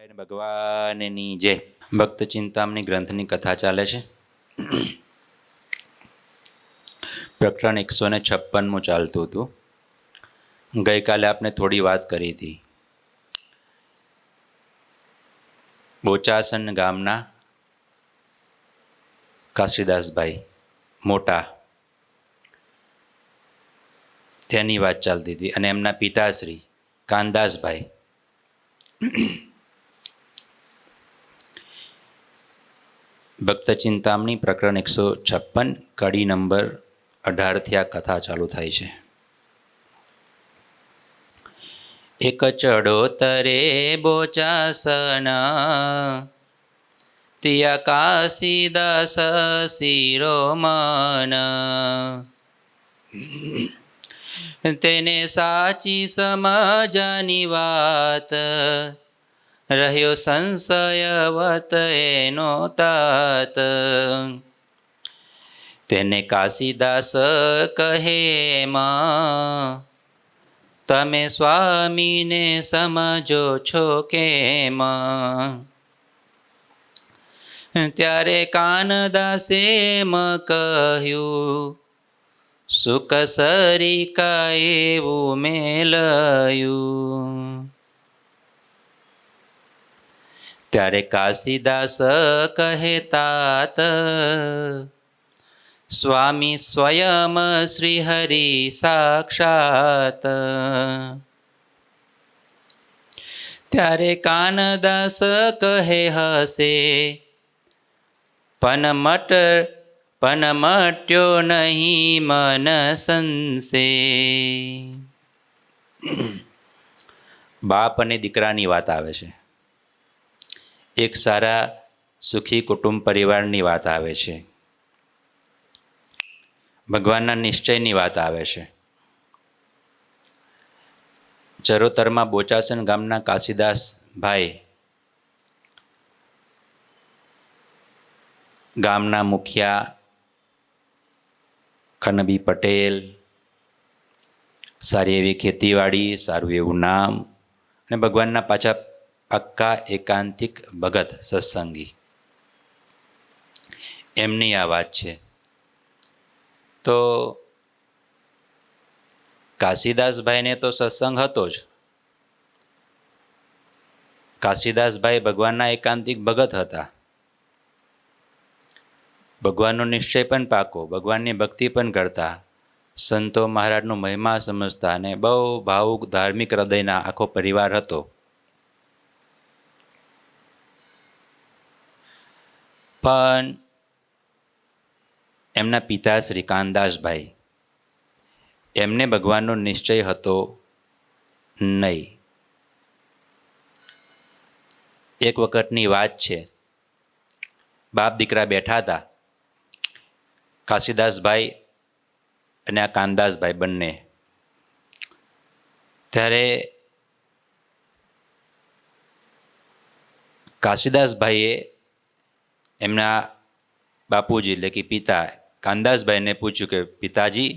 નારાયણ ભગવાનની જય. ભક્ત ચિંતામણી ગ્રંથની કથા ચાલે છે. પ્રકરણ 156 ચાલતું હતું. ગઈકાલે આપણે થોડી વાત કરી હતી. બોચાસન ગામના કાશીદાસભાઈ મોટા તેની વાત ચાલતી હતી અને એમના પિતાશ્રી કાનદાસભાઈ ભક્ત ચિંતામણી પ્રકરણ 156 કડી નંબર 18 આ કથા ચાલુ થાય છે. એક ચડોતરે બોચાસન તિયા કાશીદાસ શિરોમન તેને સાચી સમજાની વાત રહ્યો સંશયવત એનો તાત. તેને કાશીદાસ કહે માં તમે સ્વામીને સમજો છો કેમ. ત્યારે કાનદાસે એમ કહ્યું સુખ સરિકા એવું મેલયું. ત્યારે કાશીદાસ કહે તાત સ્વામી સ્વયં શ્રી હરિ સાક્ષાત. ત્યારે કાનદાસ કહે હસે પણ મટ્યો નહીં મન સંશે. બાપ અને દીકરાની વાત આવે છે. એક સારા સુખી કુટુંબ પરિવારની વાત આવે છે. ભગવાનના નિશ્ચયની વાત આવે છે. ચરોતરમાં બોચાસન ગામના કાશીદાસ ભાઈ ગામના મુખિયા કનબી પટેલ, સારી એવી ખેતીવાડી, સારું એવું નામ અને ભગવાનના પાછા પક્કા એકાંતિક ભગત સત્સંગી, એમની આ વાત છે. તો કાશીદાસભાઈને તો સત્સંગ હતો જ. કાશીદાસભાઈ ભગવાનના એકાંતિક ભગત હતા. ભગવાનનો નિશ્ચય પણ પાકો, ભગવાનની ભક્તિ પણ કરતા, સંતો મહારાજનો મહિમા સમજતા અને બહુ ભાવુક ધાર્મિક હૃદયના આખો પરિવાર હતો. પણ એમના પિતા શ્રી કાનદાસભાઈ એમને ભગવાનનો નિશ્ચય હતો નહીં. એક વખતની વાત છે. બાપ દીકરા બેઠા હતા, કાશીદાસભાઈ અને આ કાનદાસભાઈ બંને. ત્યારે કાશીદાસભાઈએ એમના બાપુજી એટલે કે પિતા કાનદાસભાઈને પૂછ્યું કે પિતાજી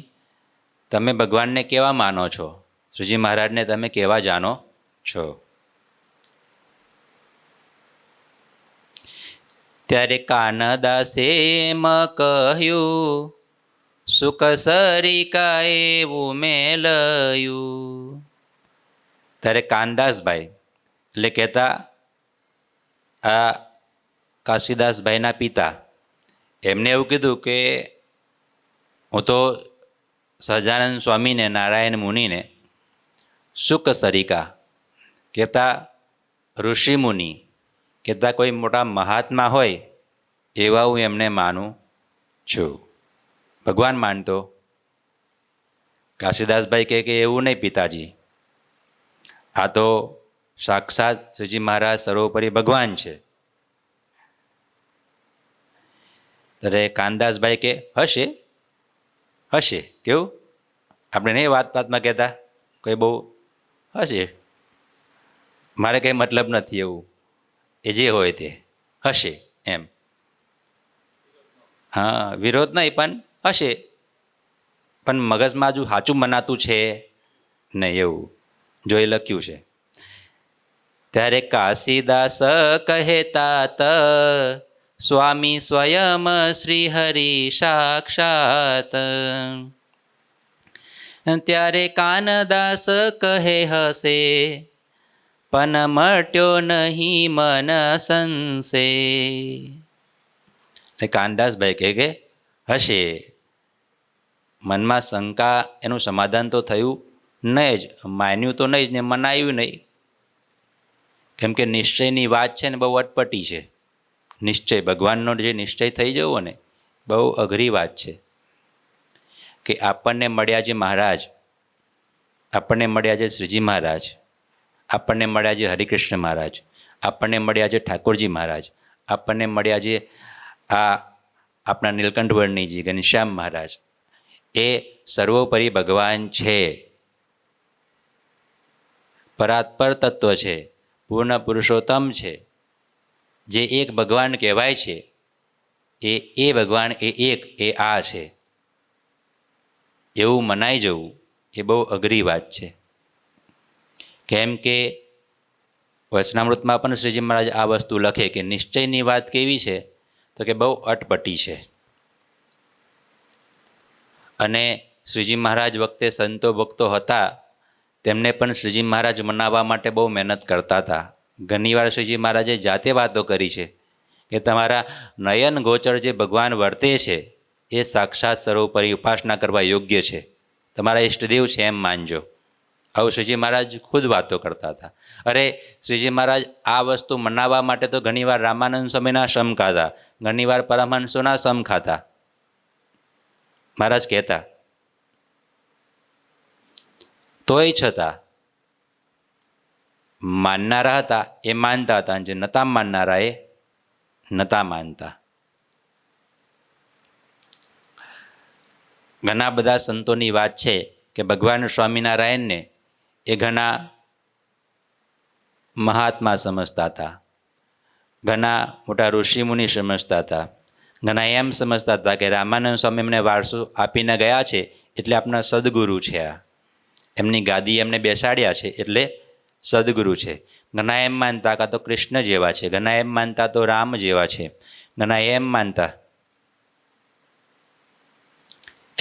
તમે ભગવાનને કેવા માનો છો? શ્રીજી મહારાજને તમે કેવા જાણો છો? ત્યારે કાનદાસે એમ કહ્યું સુખ સરિકા એવું મેલયું. ત્યારે કાનદાસભાઈ એટલે કહેતા આ કાશીદાસભાઈના પિતા એમને એવું કીધું કે હું તો સહજાનંદ સ્વામીને નારાયણ મુનિને સુખ સરિકા કહેતા, ઋષિ મુનિ કહેતા કોઈ મોટા મહાત્મા હોય એવા હું એમને માનું છું. ભગવાન માનતો. કાશીદાસભાઈ કહે કે એવું નહીં પિતાજી, આ તો સાક્ષાત શ્રીજી મહારાજ સર્વોપરી ભગવાન છે. ત્યારે કાનદાસભાઈ કે હશે હશે. કેવું આપણે નહીં વાતમાં કહેતા કોઈ બહુ હશે, મારે કંઈ મતલબ નથી, એવું એ જે હોય તે હશે એમ. હા, વિરોધ નહીં પણ હશે, પણ મગજમાં હજુ સાચું મનાતું છે નહીં એવું જો એ લખ્યું છે. ત્યારે કાશીદાસ કહે તાત, સ્વામી સ્વયં શ્રી હરિ સાક્ષાત. ત્યારે કાનદાસ કહે હસે, પણ મટ્યો નહીં મન સંશે. કાનદાસભાઈ કહે કે હશે, મનમાં શંકા એનું સમાધાન તો થયું નહીં જ, માન્યું તો નહીં જ ને મનાયું નહીં. કેમ કે નિશ્ચયની વાત છે ને બહુ અટપટી છે. નિશ્ચય ભગવાનનો જે નિશ્ચય થઈ જવો ને બહુ અઘરી વાત છે. કે આપણને મળ્યા છે મહારાજ, આપણને મળ્યા છે શ્રીજી મહારાજ, આપણને મળ્યા છે હરિકૃષ્ણ મહારાજ, આપણને મળ્યા છે ઠાકોરજી મહારાજ, આપણને મળ્યા છે આ આપણા નીલકંઠ વર્ણીજી ઘનશ્યામ મહારાજ. એ સર્વોપરી ભગવાન છે, પરાત્પર તત્વ છે, પૂર્ણ પુરુષોત્તમ છે. જે એક ભગવાન કહેવાય છે એ ભગવાન એક એ આ છે એવું મનાઈ જવું એ બહુ અઘરી વાત છે. કેમ કે વચનામૃતમાં પણ શ્રીજી મહારાજ આ વસ્તુ લખે કે નિશ્ચયની વાત કેવી છે તો કે બહુ અટપટી છે. અને શ્રીજી મહારાજ વખતે સંતો ભક્તો હતા તેમને પણ શ્રીજી મહારાજ મનાવવા માટે બહુ મહેનત કરતા હતા. ઘણીવાર શ્રીજી મહારાજે જાતે વાતો કરી છે કે તમારા નયન ગોચર જે ભગવાન વર્તે છે એ સાક્ષાત સર્વોપરી ઉપાસના કરવા યોગ્ય છે, તમારા ઈષ્ટદેવ છે એમ માનજો. આવું શ્રીજી મહારાજ ખુદ વાતો કરતા હતા. અરે શ્રીજી મહારાજ આ વસ્તુ મનાવવા માટે તો ઘણીવાર રામાનંદ સ્વામીના સમ ખાતા, ઘણીવાર પરમહંસોના સમ ખાતા. મહારાજ કહેતા, તોય છતાં માનનારા હતા એ માનતા હતા, જે નતા માનનારા એ નતા માનતા. ઘણા બધા સંતોની વાત છે કે ભગવાન સ્વામિનારાયણને એ ઘણા મહાત્મા સમજતા હતા, ઘણા મોટા ઋષિમુનિ સમજતા હતા, ઘણા એમ સમજતા હતા કે રામાનંદ સ્વામી એમને વારસો આપીને ગયા છે એટલે આપણા સદગુરુ છે, આ એમની ગાદી એમને બેસાડ્યા છે એટલે સદગુરુ છે. ઘણા એમ માનતા કાં તો કૃષ્ણ જેવા છે, ઘણા એમ માનતા તો રામ જેવા છે, ઘણા એમ માનતા.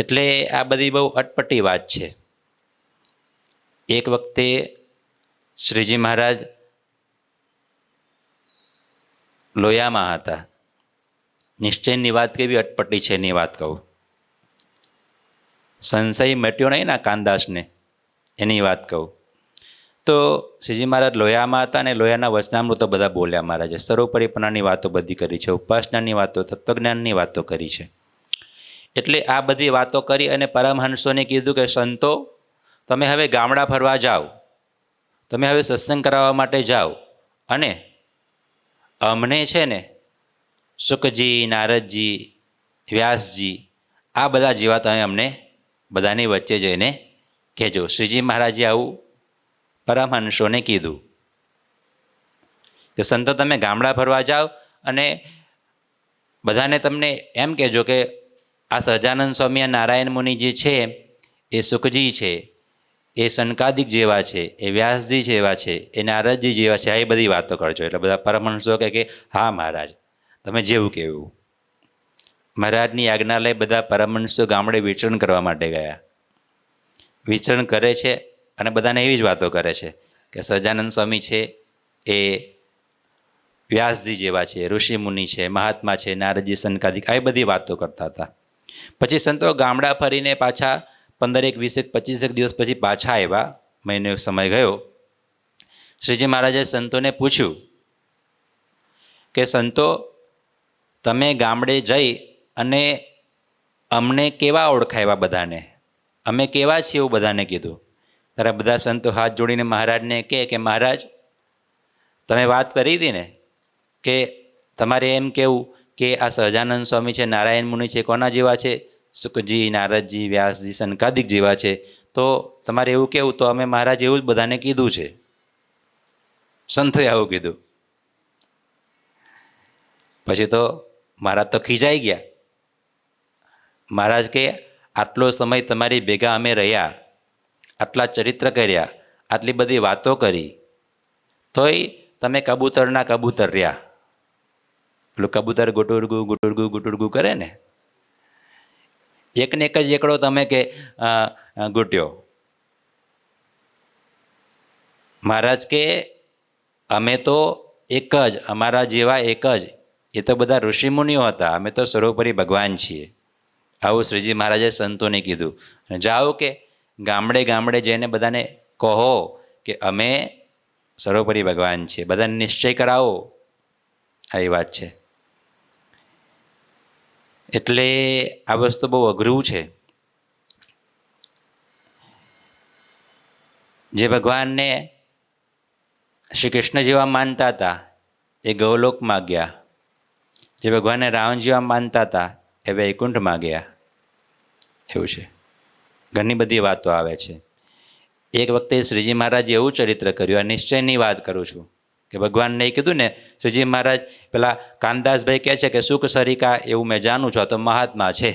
એટલે આ બધી બહુ અટપટી વાત છે. એક વખતે શ્રીજી મહારાજ લોયામાં હતા. નિશ્ચયની વાત કેવી અટપટી છે એની વાત કહું. સંશય મટ્યો નહીં ના કાનદાસને એની વાત કહું. તો શ્રીજી મહારાજ લોયામાં હતા અને લોયાના વચનામૃતો બધા બોલ્યા મહારાજે. સર્વોપરીપણાની વાતો બધી કરી છે, ઉપાસનાની વાતો, તત્વજ્ઞાનની વાતો કરી છે. એટલે આ બધી વાતો કરી અને પરમહંસોને કીધું કે સંતો તમે હવે ગામડા ફરવા જાઓ, તમે હવે સત્સંગ કરાવવા માટે જાઓ, અને અમને છે ને શુકજી, નારદજી, વ્યાસજી આ બધા જેવા તમે અમને બધાની વચ્ચે જઈને કહેજો. શ્રીજી મહારાજે આવું પરમહંસોને કીધું કે સંતો તમે ગામડા ફરવા જાઓ અને બધાને તમને એમ કહેજો કે આ સહજાનંદ સ્વામી, નારાયણ મુનિ જે છે એ સુખજી છે, એ સનકાદિક જેવા છે, એ વ્યાસજી જેવા છે, એ નારદજી જેવા છે, આ એ બધી વાતો કરજો. એટલે બધા પરમહંસો કહે કે હા મહારાજ તમે જેવું કહેવું. મહારાજની આજ્ઞા લઈ બધા પરમહંસો ગામડે વિચરણ કરવા માટે ગયા. વિચરણ કરે છે અને બધાને એવી જ વાતો કરે છે કે સહજાનંદ સ્વામી છે એ વ્યાસજી જેવા છે, ઋષિમુનિ છે, મહાત્મા છે, નારદજી, સનકાદિક, આ બધી વાતો કરતા હતા. પછી સંતો ગામડા ફરીને પાછા 15, 20, 25 દિવસ પછી પાછા આવ્યા. મહિનો સમય ગયો. શ્રીજી મહારાજે સંતોને પૂછ્યું કે સંતો તમે ગામડે જઈ અને અમને કેવા ઓળખાવ્યા, બધાને અમે કેવા છીએ એવું બધાને કીધું. ત્યારે બધા સંતો હાથ જોડીને મહારાજને કહે કે મહારાજ તમે વાત કરી હતી ને કે તમારે એમ કહેવું કે આ સહજાનંદ સ્વામી છે, નારાયણ મુનિ છે, કોના જેવા છે? શુકજી, નારદજી, વ્યાસજી, સનકાદિક જેવા છે. તો તમારે એવું કહેવું તો અમે મહારાજ એવું જ બધાને કીધું છે. સંતોએ આવું કીધું. પછી તો મહારાજ તો ખીજાઈ ગયા. મહારાજ કે આટલો સમય તમારી ભેગા અમે રહ્યા, આટલા ચરિત્ર કર્યા, આટલી બધી વાતો કરી, તોય તમે કબૂતરના કબૂતર રહ્યા. પેલું કબૂતર ગુટુરગું ગુટુરગું ગુટુરગું કરે ને, એકને એક જ એકડો તમે કે ગુટ્યો. મહારાજ કે અમે તો એક જ, અમારા જેવા એક જ, એ તો બધા ઋષિમુનિઓ હતા, અમે તો સર્વોપરી ભગવાન છીએ. આવું શ્રીજી મહારાજે સંતોને કીધું. અને જાઓ કે ગામડે ગામડે જઈને બધાને કહો કે અમે સર્વોપરી ભગવાન છીએ, બધાને નિશ્ચય કરાવો. આવી વાત છે. એટલે આ વસ્તુ બહુ અઘરું છે. જે ભગવાનને શ્રી કૃષ્ણ જેવા માનતા હતા એ ગૌલોકમાં ગયા. જે ભગવાનને રાવણ જેવા માનતા હતા એ વૈકુંઠમાં ગયા. એવું છે. ઘણી બધી વાતો આવે છે. એક વખતે શ્રીજી મહારાજે એવું ચરિત્ર કર્યું. આ નિશ્ચયની વાત કરું છું કે ભગવાનને એ કીધું ને, શ્રીજી મહારાજ પેલા કાનદાસભાઈ કહે છે કે સુખ સરિકા એવું મેં જાણું છું, આ તો મહાત્મા છે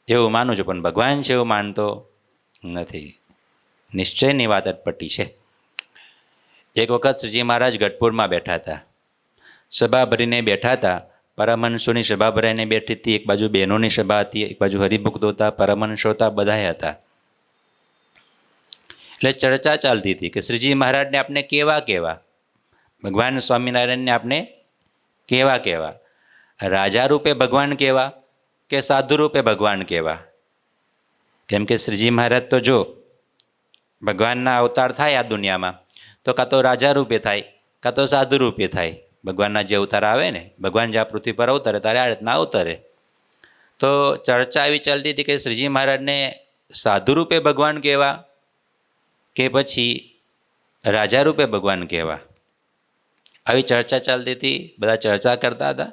એવું માનું છું, પણ ભગવાન છે એવું માનતો નથી. નિશ્ચયની વાત અટપટી છે. એક વખત શ્રીજી મહારાજ ગઢપુરમાં બેઠા હતા, સભા ભરીને બેઠા હતા. પરમહંસોની સભા ભરાઈને બેઠી હતી. એક બાજુ બહેનોની સભા હતી, એક બાજુ હરિભક્તો હતા, પરમહંસો હતા, બધાએ હતા. એટલે ચર્ચા ચાલતી હતી કે શ્રીજી મહારાજને આપણે કેવા કેવા, ભગવાન સ્વામિનારાયણને આપણે કેવા કેવા, રાજા રૂપે ભગવાન કેવા કે સાધુ રૂપે ભગવાન કેવા. કેમ કે શ્રીજી મહારાજ તો જો ભગવાનના અવતાર થાય આ દુનિયામાં તો કાં તો રાજા રૂપે થાય, કાં તો સાધુ રૂપે થાય. ભગવાનના જે અવતાર આવે ને, ભગવાન જ્યાં પૃથ્વી પર અવતરે ત્યારે આ રીતના અવતરે. તો ચર્ચા એવી ચાલતી હતી કે શ્રીજી મહારાજને સાધુ રૂપે ભગવાન કહેવા કે પછી રાજા રૂપે ભગવાન કહેવા. આવી ચર્ચા ચાલતી હતી. બધા ચર્ચા કરતા હતા.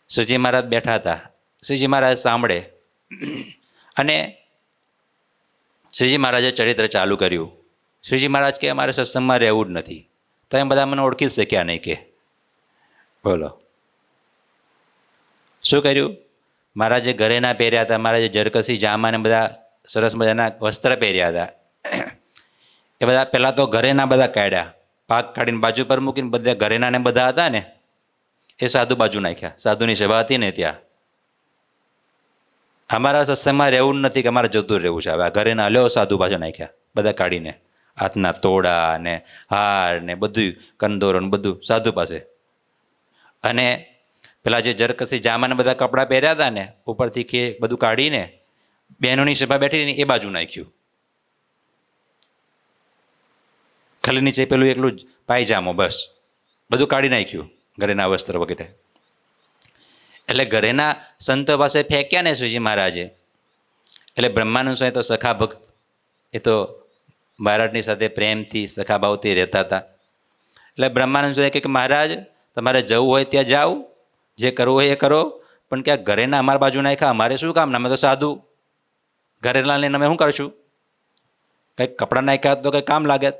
શ્રીજી મહારાજ બેઠા હતા. શ્રીજી મહારાજ સાંભળે અને શ્રીજી મહારાજે ચરિત્ર ચાલુ કર્યું. શ્રીજી મહારાજ કે અમારે સત્સંગમાં રહેવું જ નથી, તમે બધા મને ઓળખી જ શક્યા નહીં. કે બોલો શું કર્યું? મહારાજે ઘરે ના પહેર્યા હતા, મહારાજે જરકસી જામા ને બધા સરસ મજાના વસ્ત્ર પહેર્યા હતા. એ બધા પહેલાં તો ઘરેના બધા કાઢ્યા, પાક કાઢીને બાજુ પર મૂકીને બધા ઘરેના ને બધા હતા ને એ સાધુ બાજુ નાખ્યા. સાધુની સભા હતી ને ત્યાં. અમારા સત્સંગમાં રહેવું નથી કે અમારે જતું રહેવું છે. હવે આ ઘરેના લ્યો સાધુ બાજુ નાખ્યા, બધા કાઢીને હાથના તોડા ને હાર ને બધું કંદોરો ને બધું સાધુ પાસે. અને પેલા જે જરકસી જામાને બધા કપડાં પહેર્યા હતા ને ઉપરથી કે બધું કાઢીને બહેનોની સભા બેઠી હતી એ બાજુ નાખ્યું. ખાલી નીચે પેલું એકલું જ પાયજામો, બસ બધું કાઢી નાખ્યું, ઘરેના વસ્ત્ર વગેરે. એટલે ઘરેના સંતો પાસે ફેંક્યા ને શ્રીજી મહારાજે. એટલે બ્રહ્માનંદ સ્વામી તો સખા ભક્ત, એ તો મહારાજની સાથે પ્રેમથી સખાભાવથી રહેતા હતા. એટલે બ્રહ્માનંદ સ્વામી કહે કે મહારાજ તમારે જવું હોય ત્યાં જાઓ, જે કરવું હોય એ કરો, પણ ક્યાં ઘરેના અમારા બાજુ નાખ્યા, અમારે શું કામ? અમે તો સાધુ, ઘરેના લઈને અમે શું કરશું? કંઈક કપડાં નાખ્યા તો કંઈક કામ લાગે.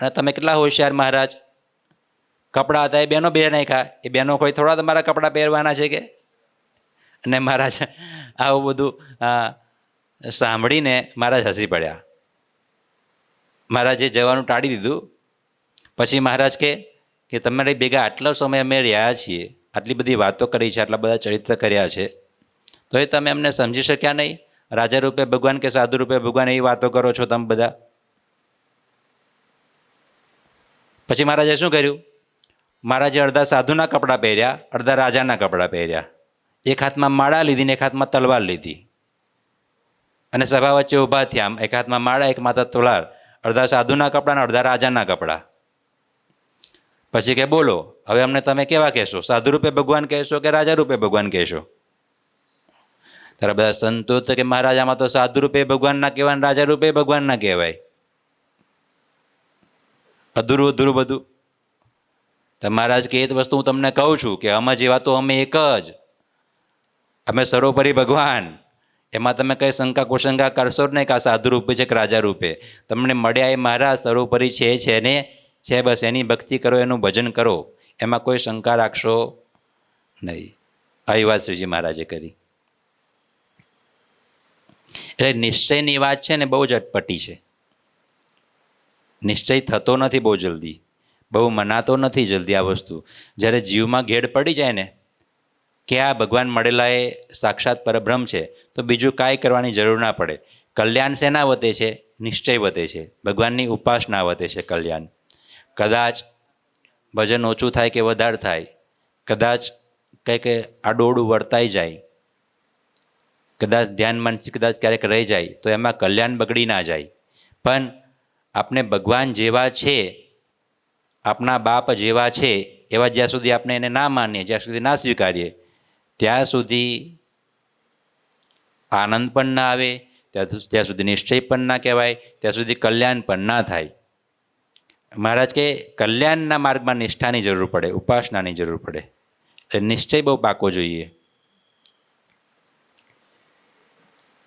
અને તમે કેટલા હોશિયાર મહારાજ, કપડાં હતા એ બહેનો બે નાખ્યા, એ બહેનો કોઈ થોડા તમારા કપડાં પહેરવાના છે કે? અને મહારાજ આવું બધું સાંભળીને મહારાજ હસી પડ્યા. મહારાજે જવાનું ટાળી દીધું. પછી મહારાજ કે તમારી ભેગા આટલો સમય અમે રહ્યા છીએ, આટલી બધી વાતો કરી છે, આટલા બધા ચરિત્ર કર્યા છે, તો એ તમે અમને સમજી શક્યા નહીં? રાજા રૂપે ભગવાન કે સાધુ રૂપે ભગવાન એવી વાતો કરો છો તમે બધા. પછી મહારાજે શું કર્યું? મહારાજે અડધા સાધુના કપડાં પહેર્યા, અડધા રાજાના કપડાં પહેર્યા. એક હાથમાં માળા લીધી ને એક હાથમાં તલવાર લીધી અને સભા વચ્ચે ઊભા થયા. આમ એક હાથમાં માળા, એક માથા તલવાર, અડધા સાધુના કપડાં ને અડધા રાજાના કપડાં. પછી કે બોલો હવે અમને તમે કેવા કહેશો? સાધુ રૂપે ભગવાન કહેશો કે રાજા રૂપે ભગવાન કહેશો? ત્યારે બધા સંતો તો કે મહારાજ આમાં તો સાધુ રૂપે ભગવાન ના કહેવાય, રાજા રૂપે ભગવાન ના કહેવાય. અધૂરું અધૂરું બધું. તો મહારાજ કે એ વસ્તુ હું તમને કહું છું કે અમે જેવા તો અમે એક જ, અમે સર્વોપરી ભગવાન. એમાં તમે કંઈ શંકા કુશંકા કરશો જ નહીં કે આ સાધુ રૂપે છે કે રાજા રૂપે. તમને મળ્યા એ મહારાજ સર્વોપરી છે ને છે, બસ એની ભક્તિ કરો, એનું ભજન કરો, એમાં કોઈ શંકા રાખશો નહીં. આવી વાત શ્રીજી મહારાજે કરી. એટલે નિશ્ચયની વાત છે ને બહુ જ અટપટી છે. નિશ્ચય થતો નથી બહુ જલ્દી. બહુ મનાતો નથી જલ્દી આ વસ્તુ. જ્યારે જીવમાં ઘેડ પડી જાય ને કે આ ભગવાન મળેલા એ સાક્ષાત પરબ્રહ્મ છે, તો બીજું કાંઈ કરવાની જરૂર ના પડે. કલ્યાણ શેના વતે છે? નિશ્ચય વતે છે, ભગવાનની ઉપાસના વતે છે કલ્યાણ. કદાચ ભજન ઓછું થાય કે વધારે થાય, કદાચ કંઈક આડોઅવળું વર્તાઈ જાય, કદાચ ધ્યાન માનસી કદાચ ક્યારેક રહી જાય, તો એમાં કલ્યાણ બગડી ના જાય. પણ આપણે ભગવાન જેવા છે, આપણા બાપ જેવા છે એવા જ્યાં સુધી આપણે એને ના માનીએ, જ્યાં સુધી ના સ્વીકારીએ, ત્યાં સુધી આનંદ પણ ના આવે, ત્યાં સુધી નિશ્ચય પણ ના કહેવાય, ત્યાં સુધી કલ્યાણ પણ ના થાય. મહારાજ કે કલ્યાણના માર્ગમાં નિષ્ઠાની જરૂર પડે, ઉપાસનાની જરૂર પડે. એટલે નિશ્ચય બહુ પાકો જોઈએ.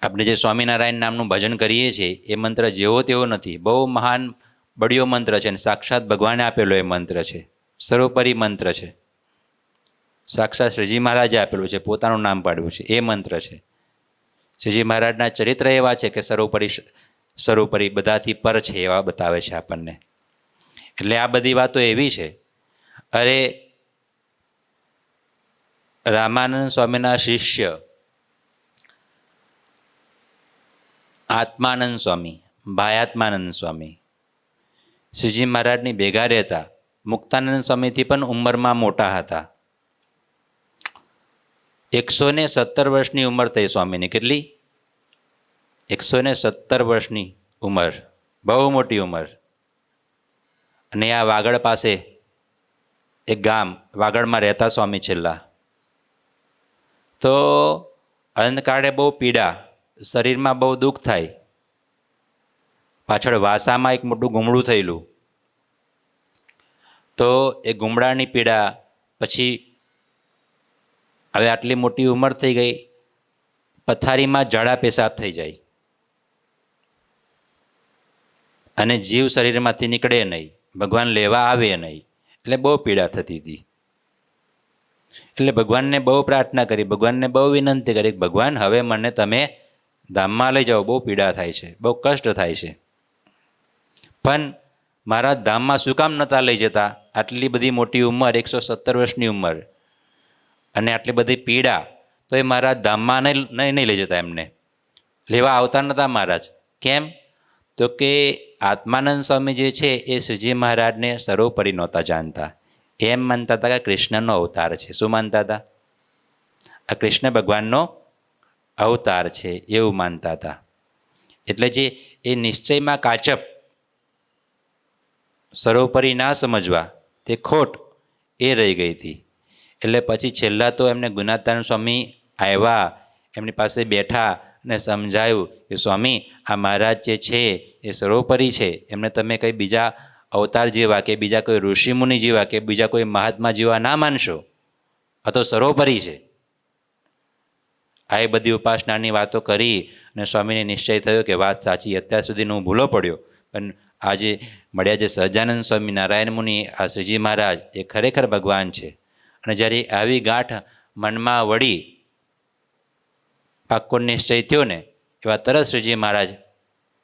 આપણે જે સ્વામિનારાયણ નામનું ભજન કરીએ છીએ એ મંત્ર જેવો તેવો નથી, બહુ મહાન બળિયો મંત્ર છે અને સાક્ષાત ભગવાને આપેલો એ મંત્ર છે, સર્વોપરી મંત્ર છે. સાક્ષાત શ્રીજી મહારાજે આપેલું છે, પોતાનું નામ પાડ્યું છે, એ મંત્ર છે. શ્રીજી મહારાજના ચરિત્ર એવા છે કે સર્વોપરી બધાથી પર છે એવા બતાવે છે આપણને. એટલે આ બધી વાતો એવી છે. અરે રામાનંદ સ્વામીના શિષ્ય આત્માનંદ સ્વામી, ભાઈ આત્માનંદ સ્વામી શ્રીજી મહારાજની ભેગા રહેતા. મુક્તાનંદ સ્વામીથી પણ ઉંમરમાં મોટા હતા. 117 વર્ષની ઉંમર થઈ સ્વામીની. કેટલી? 117 વર્ષની ઉંમર, બહુ મોટી ઉંમર. અને આ વાગડ પાસે એક ગામ, વાગડમાં રહેતા સ્વામી છેલ્લા. તો અંધકાળે બહુ પીડા, શરીરમાં બહુ દુઃખ થાય. પાછળ વાસામાં એક મોટું ગુમડું થયેલું. તો એ ગુમડાની પીડા, પછી હવે આટલી મોટી ઉંમર થઈ ગઈ, પથારીમાં ઝાડા પેશાબ થઈ જાય અને જીવ શરીરમાંથી નીકળે નહીં, ભગવાન લેવા આવે નહીં. એટલે બહુ પીડા થતી હતી. એટલે ભગવાનને બહુ પ્રાર્થના કરી, ભગવાનને બહુ વિનંતી કરી, ભગવાન હવે મને તમે ધામમાં લઈ જાઓ, બહુ પીડા થાય છે, બહુ કષ્ટ થાય છે. પણ મારા ધામમાં શું કામ નહોતા લઈ જતા? આટલી બધી મોટી ઉંમર, 117 વર્ષની ઉંમર અને આટલી બધી પીડા, તો એ મારા ધામમાં નહીં લઈ જતા. એમને લેવા આવતા નહોતા મહારાજ. કેમ? તો કે આત્માનંદ સ્વામી જે છે એ શ્રીજી મહારાજને સર્વોપરી નહોતા જાણતા. એમ માનતા હતા કે કૃષ્ણનો અવતાર છે. શું માનતા હતા? આ કૃષ્ણ ભગવાનનો અવતાર છે એવું માનતા હતા. એટલે જે એ નિશ્ચયમાં કાચપ, સર્વોપરી ના સમજવા, તે ખોટ એ રહી ગઈ હતી. એટલે પછી છેલ્લા તો એમને ગુણાતાન સ્વામી આવ્યા, એમની પાસે બેઠા અને સમજાયું કે સ્વામી, આ મહારાજ જે છે એ સર્વોપરી છે, એમને તમે કંઈ બીજા અવતાર જેવા કે બીજા કોઈ ઋષિમુનિ જેવા કે બીજા કોઈ મહાત્મા જેવા ના માનશો. આ તો સર્વોપરી છે. આ એ બધી ઉપાસનાની વાતો કરી અને સ્વામીને નિશ્ચય થયો કે વાત સાચી. અત્યાર સુધીનો હું ભૂલો પડ્યો, પણ આજે મળ્યા જે સહજાનંદ સ્વામી, નારાયણ મુનિ, આ શ્રીજી મહારાજ એ ખરેખર ભગવાન છે. અને જ્યારે આવી ગાંઠ મનમાં વળી, પાક્કો નિશ્ચય થયો ને, એવા તરત શ્રીજી મહારાજ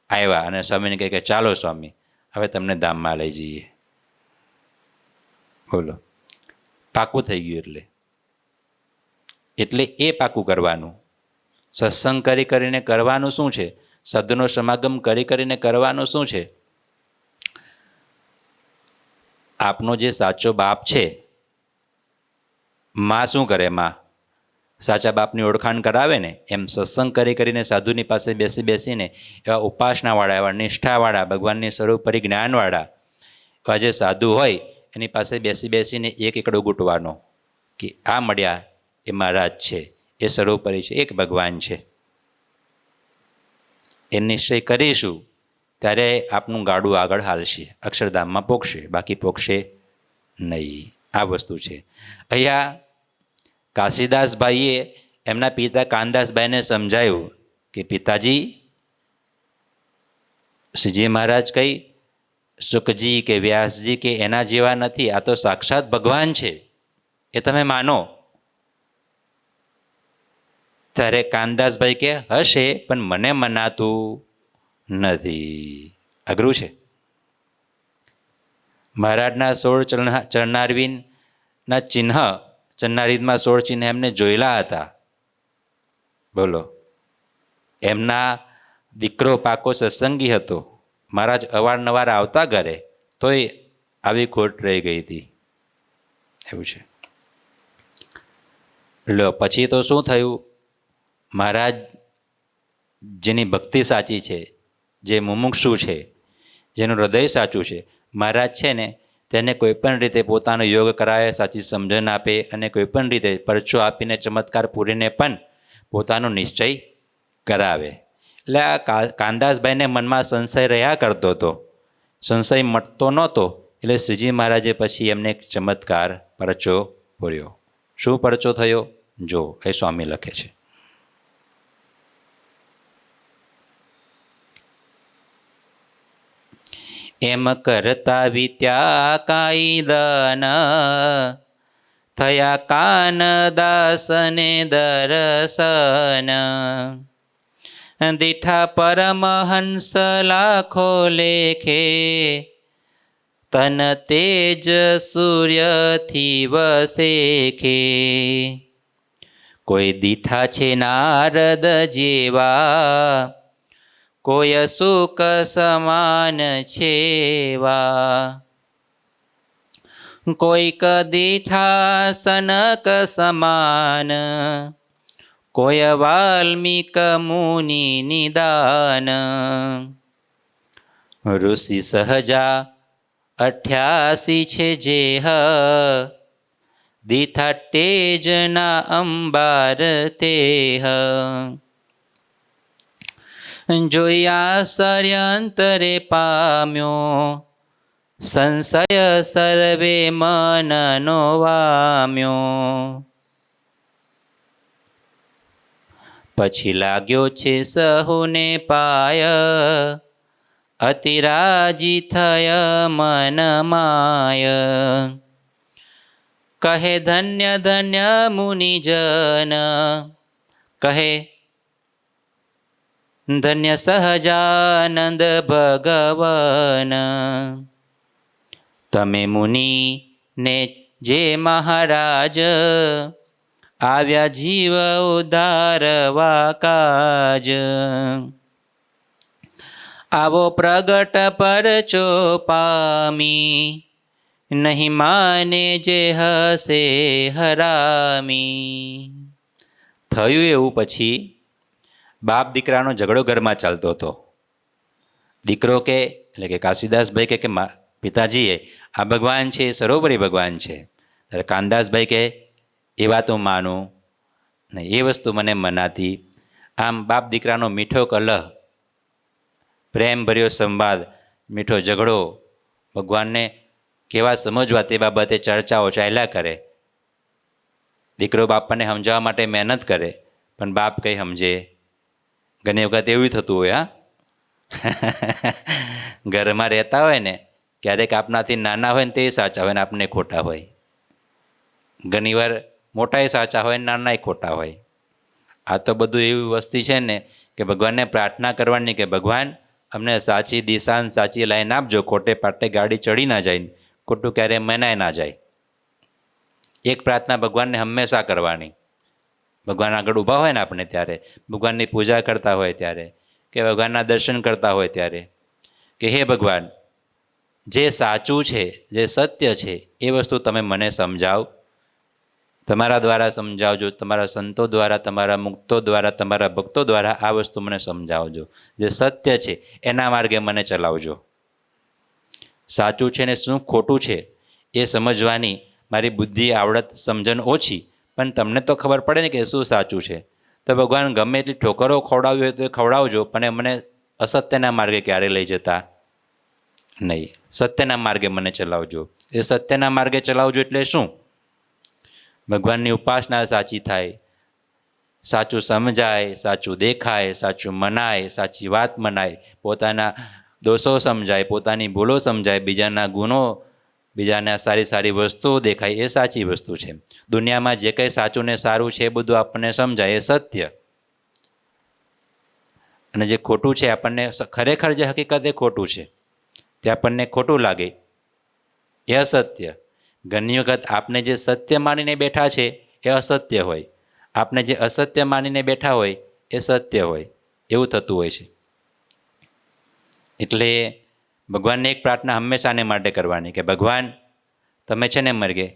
આવ્યા અને સ્વામીને કહે કે ચાલો સ્વામી, હવે તમને ધામમાં લઈ જઈએ. બોલો, પાકું થઈ ગયું. એટલે એ પાકું કરવાનું. સત્સંગ કરી કરીને કરવાનું શું છે? સદનો સમાગમ કરી કરીને કરવાનું શું છે? આપનો જે સાચો બાપ છે, માં શું કરે? માં સાચા બાપની ઓળખાણ કરાવે ને, એમ સત્સંગ કરી કરીને સાધુની પાસે બેસીને એવા ઉપાસનાવાળા, એવા નિષ્ઠાવાળા, ભગવાનની સર્વોપરી જ્ઞાનવાળા એવા જે સાધુ હોય એની પાસે બેસીને એક એકડો ગૂંટવાનો કે આ મળ્યા એ મહારાજ છે, એ સર્વોપરી છે, એક ભગવાન છે. એ નિશ્ચય કરીશું ત્યારે આપનું ગાડું આગળ હાલશે, અક્ષરધામમાં પોકશે, બાકી પોકશે નહીં. આ વસ્તુ છે. અહીંયા કાશીદાસભાઈએ એમના પિતા કાનદાસભાઈને સમજાયું કે પિતાજી, શ્રીજી મહારાજ કંઈ શુકજી કે વ્યાસજી કે એના જેવા નથી, આ તો સાક્ષાત ભગવાન છે, એ તમે માનો. ત્યારે કાનદાસભાઈ કે હશે, પણ મને મનાતું નથી. અઘરું છે. મહારાજના 16 ચરણારવિંદના ચિહ્ન, ચરણારવિંદમાં 16 ચિહ્ન એમને જોયેલા હતા. બોલો, એમના દીકરો પાકો સત્સંગી હતો. મહારાજ અવારનવાર આવતા ઘરે, તોય આવી ખોટ રહી ગઈ હતી. એવું છે. લો પછી તો શું થયું? મહારાજ જેની ભક્તિ સાચી છે, જે મુમુક્ષુ છે, જેનું હૃદય સાચું છે, મહારાજ છે ને તેને કોઈપણ રીતે પોતાનો યોગ કરાવે, સાચી સમજણ આપે અને કોઈપણ રીતે પરચો આપીને, ચમત્કાર પૂરીને પણ પોતાનો નિશ્ચય કરાવે. એટલે આ કાનદાસભાઈને મનમાં સંશય રહ્યા કરતો હતો, સંશય મટતો નહોતો. એટલે શ્રીજી મહારાજે પછી એમને એક ચમત્કાર પરચો પૂર્યો. શું પરચો થયો? જો એ સ્વામી લખે છે. એમ કરતા વિત્યા કાયદન થયા કાનદાસને દર્શન. દીઠા પરમહંસ લાખો લેખે તન તેજ સૂર્યથી વસેખે. કોઈ દીઠા છે નારદ જેવા, કોઈ સુખ સમાન છેવા. કોઈક દીઠા સનક સમાન, કોઈ વાલ્મીક મુનિ નિદાન. ઋષિ સહજા 88 છે જેહ, દીઠા તેજના અંબાર તેહ. જોયા સર્યંતરે પામ્યો, સંશય સર્વે મનનો વામ્યો. પછી લાગ્યો છે સહુને પાય, અતિ રાજી થય મન માય. કહે ધન્ય ધન્ય મુનિજન, કહે ધન્ય સહજાનંદ ભગવન. તમે મુનિ ને જે મહારાજ, આવ્યા જીવ ઉદ્ધારવા કાજ. આવો પ્રગટ પરચો પામી, નહીં માને જે હસે હરામી. થયું એવું પછી બાપ દીકરાનો ઝઘડો ઘરમાં ચાલતો હતો. દીકરો કે એટલે કે કાશીદાસભાઈ કે પિતાજીએ આ ભગવાન છે એ સર્વોપરી ભગવાન છે. ત્યારે કાનદાસભાઈ કે એ વાત હું માનું ને એ વસ્તુ મને મનાતી. આમ બાપ દીકરાનો મીઠો કલહ, પ્રેમભર્યો સંવાદ, મીઠો ઝઘડો, ભગવાનને કેવા સમજવા તે બાબતે ચર્ચાઓ ચાલ્યા કરે. દીકરો બાપાને સમજાવવા માટે મહેનત કરે, પણ બાપ કંઈ સમજે. ઘણી વખત એવું થતું હોય. ઘરમાં રહેતા હોય ને, ક્યારેક આપણાથી નાના હોય ને તે સાચા હોય ને આપણે ખોટા હોય. ઘણીવાર મોટાએ સાચા હોય ને નાનાએ ખોટા હોય. આ તો બધું એવી વસ્તી છે ને કે ભગવાનને પ્રાર્થના કરવાની કે ભગવાન અમને સાચી દિશા સાચી લાઈન આપજો, ખોટે પાટે ગાડી ચડી ના જાય, ખોટું ક્યારેય મનાય ના જાય. એક પ્રાર્થના ભગવાનને હંમેશા કરવાની. ભગવાન આગળ ઊભા હોય ને આપણે ત્યારે, ભગવાનની પૂજા કરતા હોય ત્યારે, કે ભગવાનના દર્શન કરતા હોય ત્યારે, કે હે ભગવાન, જે સાચું છે, જે સત્ય છે એ વસ્તુ તમે મને સમજાવ, તમારા દ્વારા સમજાવજો, તમારા સંતો દ્વારા, તમારા મુક્તો દ્વારા, તમારા ભક્તો દ્વારા આ વસ્તુ મને સમજાવજો. જે સત્ય છે એના માર્ગે મને ચલાવજો. સાચું છે ને શું ખોટું છે એ સમજવાની મારી બુદ્ધિ, આવડત, સમજણ ઓછી, પણ તમને તો ખબર પડે ને કે શું સાચું છે. તો ભગવાન ગમે એટલી ઠોકરો ખવડાવી હોય તો એ ખવડાવજો, પણ મને અસત્યના માર્ગે ક્યારે લઈ જતા નહીં. સત્યના માર્ગે મને ચલાવજો. એ સત્યના માર્ગે ચલાવજો એટલે શું? ભગવાનની ઉપાસના સાચી થાય, સાચું સમજાય, સાચું દેખાય, સાચું મનાય, સાચી વાત મનાય, પોતાના દોષો સમજાય, પોતાની ભૂલો સમજાય, બીજાના ગુણો, બીજાના સારી સારી વસ્તુઓ દેખાય, એ સાચી વસ્તુ છે. દુનિયામાં જે કંઈ સાચું ને સારું છે એ બધું આપણને સમજાય, એ સત્ય. અને જે ખોટું છે આપણને ખરેખર જે હકીકત એ ખોટું છે તે આપણને ખોટું લાગે એ અસત્ય. ઘણી વખત આપને જે સત્ય માનીને બેઠા છે એ અસત્ય હોય, આપને જે અસત્ય માનીને બેઠા હોય એ સત્ય હોય, એવું થતું હોય છે. એટલે ભગવાનને એક પ્રાર્થના હંમેશાને માટે કરવાની કે ભગવાન તમે છે ને મરગે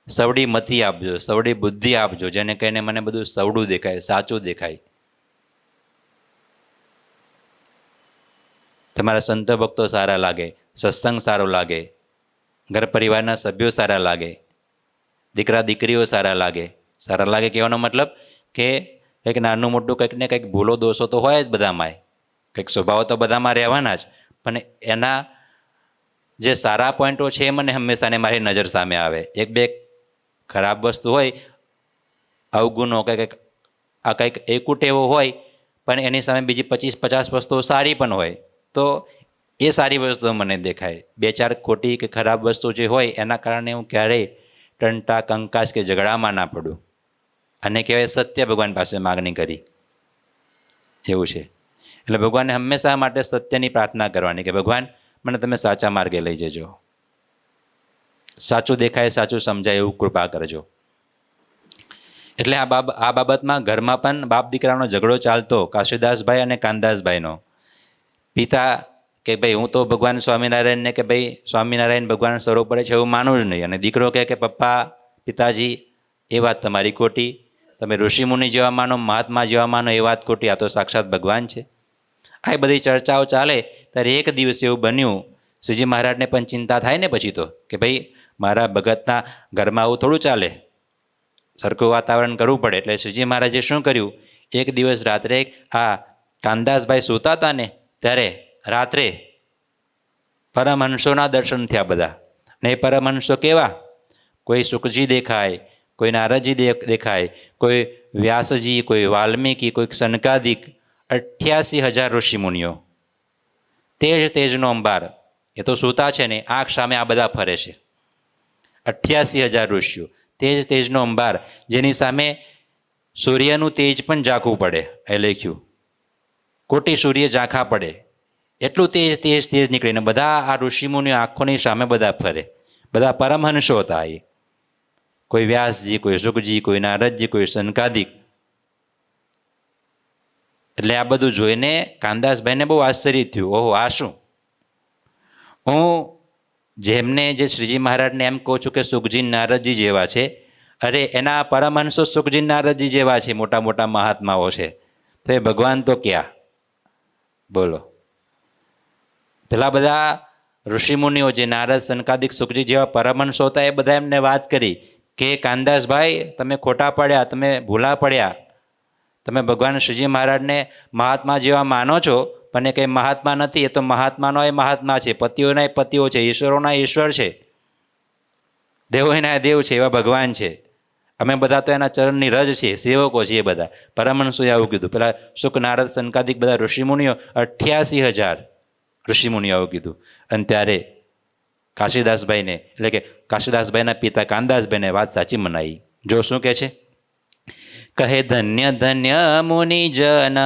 સવડી મતિ આપજો, સવડી બુદ્ધિ આપજો, જેને કહીને મને બધું સવડું દેખાય, સાચું દેખાય. તમારા સંતો ભક્તો સારા લાગે, સત્સંગ સારો લાગે, ઘર પરિવારના સભ્યો સારા લાગે, દીકરા દીકરીઓ સારા લાગે. સારા લાગે કહેવાનો મતલબ કે કંઈક નાનું મોટું કંઈક ને કંઈક ભૂલો દોષો તો હોય જ બધામાંય, કંઈક સ્વભાવ તો બધામાં રહેવાના જ, પણ એના જે સારા પોઈન્ટો છે એ મને હંમેશાને મારી નજર સામે આવે. એક બે ખરાબ વસ્તુ હોય, અવગુણો કંઈક આ કંઈક એકૂટ એવો હોય, પણ એની સામે બીજી 25-50 વસ્તુઓ સારી પણ હોય, તો એ સારી વસ્તુઓ મને દેખાય. બે ચાર ખોટી કે ખરાબ વસ્તુ જે હોય એના કારણે હું ક્યારેય ટંટા કંકાસ કે ઝઘડામાં ના પડું. અને કહેવાય સત્ય ભગવાન પાસે માગણી કરી, એવું છે. એટલે ભગવાનને હંમેશા માટે સત્યની પ્રાર્થના કરવાની કે ભગવાન મને તમે સાચા માર્ગે લઈ જજો, સાચું દેખાય, સાચું સમજાય એવું કૃપા કરજો. એટલે આ બાબતમાં ઘરમાં પણ બાપ દીકરાનો ઝઘડો ચાલતો, કાશીદાસભાઈ અને કાનદાસભાઈનો. પિતા કે ભાઈ હું તો ભગવાન સ્વામિનારાયણને કે ભાઈ સ્વામિનારાયણ ભગવાન સર્વોપરી છે એવું માનું જ નહીં, અને દીકરો કહે કે પપ્પા પિતાજી એ વાત તમારી ખોટી, તમે ઋષિમુનિ જેવા માનો, મહાત્મા જેવા માનો, એ વાત ખોટી, આ તો સાક્ષાત ભગવાન છે. આ બધી ચર્ચાઓ ચાલે ત્યારે એક દિવસ એવું બન્યું, શ્રીજી મહારાજને પણ ચિંતા થાય ને પછી તો કે ભાઈ મારા ભગતના ઘરમાં આવું થોડું ચાલે, સરખું વાતાવરણ કરવું પડે. એટલે શ્રીજી મહારાજે શું કર્યું, એક દિવસ રાત્રે આ કાનદાસભાઈ સૂતા હતા ને ત્યારે રાત્રે પરમહંસોના દર્શન થયા બધા. ને એ પરમહંસો કેવા, કોઈ સુખજી દેખાય, કોઈ નારદજી દેખાય, કોઈ વ્યાસજી, કોઈ વાલ્મીકી, કોઈ સનકાદિક, 88,000 ઋષિમુનિઓ, તેજનો અંબાર. એ તો સૂતા છે ને આંખ સામે આ બધા ફરે છે. 88,000 ઋષિઓ, તેજનો અંબાર, જેની સામે સૂર્યનું તેજ પણ ઝાંખવું પડે. એ લખ્યું, કોટી સૂર્ય ઝાંખા પડે એટલું તેજ નીકળીને બધા આ ઋષિમુનિઓ આંખોની સામે બધા ફરે. બધા પરમહંસો હતા. એ કોઈ વ્યાસજી, કોઈ સુખજી, કોઈ નારદજી, કોઈ સનકાદિક. એટલે આ બધું જોઈને કાનદાસભાઈને બહુ આશ્ચર્ય થયું. ઓહો, આ શું? હું જેમને જે શ્રીજી મહારાજને એમ કહું છું કે સુખજી નારદજી જેવા છે, અરે એના પરમહંસો સુખજી નારદજી જેવા છે, મોટા મોટા મહાત્માઓ છે, તો એ ભગવાન તો ક્યાં? બોલો. પેલા બધા ઋષિમુનિઓ જે નારદ, સનકાદિક, સુખજી જેવા પરમહંસો હતા, એ બધા એમને વાત કરી કે કાનદાસભાઈ તમે ખોટા પડ્યા, તમે ભૂલા પડ્યા, તમે ભગવાન શ્રીજી મહારાજને મહાત્મા જેવા માનો છો, પણ એ કંઈ મહાત્મા નથી. એ તો મહાત્માનો એ મહાત્મા છે, પતિઓના પતિઓ છે, ઈશ્વરોના ઈશ્વર છે, દેવોના દેવ છે, એવા ભગવાન છે. અમે બધા તો એના ચરણની રજ છીએ, સેવકો છીએ બધા. પરમહંસોએ આવું કીધું. પેલા શુક, નારદ, સનકાદિક બધા ઋષિમુનિઓ, 88,000 ઋષિમુનિઓ આવું કીધું. અને ત્યારે કાશીદાસભાઈને, એટલે કે કાશીદાસભાઈના પિતા કાનદાસભાઈને વાત સાચી મનાઈ. જો શું કહે છે, કહે ધન્ય ધન્ય મુનિજન,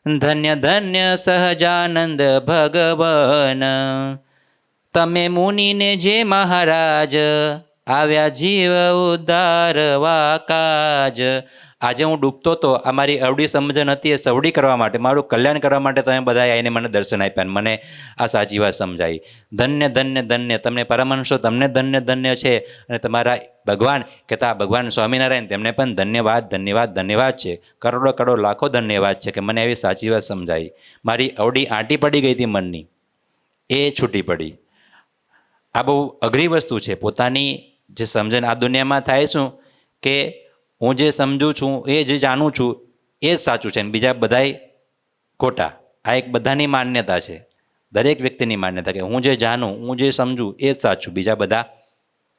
ધન્ય ધન્ય સહજાનંદ ભગવન, તમે મુનિને જે મહારાજ, આવ્યા જીવ ઉદ્ધારવા કાજ. આજે હું ડૂબતો હતો, આ મારી અવડી સમજણ હતી, એ સવડી કરવા માટે, મારું કલ્યાણ કરવા માટે તમે બધાએ આવીને મને દર્શન આપ્યા, મને આ સાચી વાત સમજાઈ. ધન્ય ધન્ય ધન્ય, તમને પરમહંસો, તમને ધન્ય ધન્ય છે. અને તમારા ભગવાન કહેતા ભગવાન સ્વામિનારાયણ, તેમને પણ ધન્યવાદ ધન્યવાદ ધન્યવાદ છે. કરોડો કરોડો લાખો ધન્યવાદ છે કે મને એવી સાચી વાત સમજાઈ. મારી અવડી આંટી પડી ગઈ હતી મનની, એ છૂટી પડી. આ બહુ અઘરી વસ્તુ છે. પોતાની જે સમજણ આ દુનિયામાં થાય શું કે હું જે સમજું છું, એ જે જાણું છું એ જ સાચું છે, અને બીજા બધાય ખોટા. આ એક બધાની માન્યતા છે, દરેક વ્યક્તિની માન્યતા કે હું જે જાણું, હું જે સમજું એ જ સાચું, બીજા બધા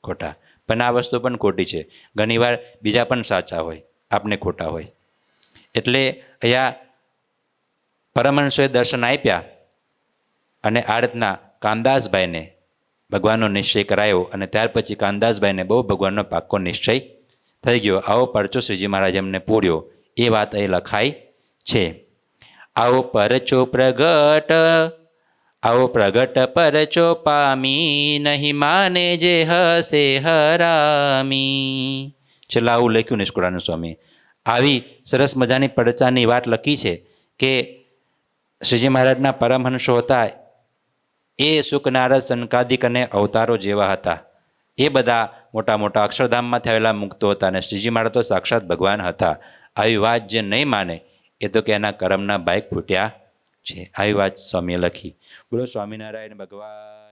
ખોટા. પણ આ વસ્તુ પણ ખોટી છે. ઘણીવાર બીજા પણ સાચા હોય, આપને ખોટા હોય. એટલે અહીંયા પરમહંસોએ દર્શન આપ્યા અને આ રીતના કાનદાસભાઈને ભગવાનનો નિશ્ચય કરાયો. અને ત્યાર પછી કાનદાસભાઈને બહુ ભગવાનનો પાક્કો નિશ્ચય થઈ ગયો. આવો પરચો શ્રીજી મહારાજ એમને પૂર્યો, એ વાત અહીં લખાઈ છે. આવો પરચો પ્રગટ આવો પ્રગટ પરચો પામી, નહીં માને જે હસે હરામી. છેલ્લા આવું લખ્યું નિષ્કુળાનંદ સ્વામી. આવી સરસ મજાની પડચાની વાત લખી છે કે શ્રીજી મહારાજના પરમહંસો હતા એ સુખ નારદ સનકાદિક અને અવતારો જેવા હતા. એ બધા મોટા મોટા અક્ષરધામમાંથી આવેલા મુક્તો હતા અને શ્રીજી મહારાજ તો સાક્ષાત ભગવાન હતા. આવી વાત જે નહીં માને એ તો કે એના કર્મના બાઇક ફૂટ્યા છે. આવી વાત સ્વામીએ લખી. બોલો સ્વામિનારાયણ ભગવાન.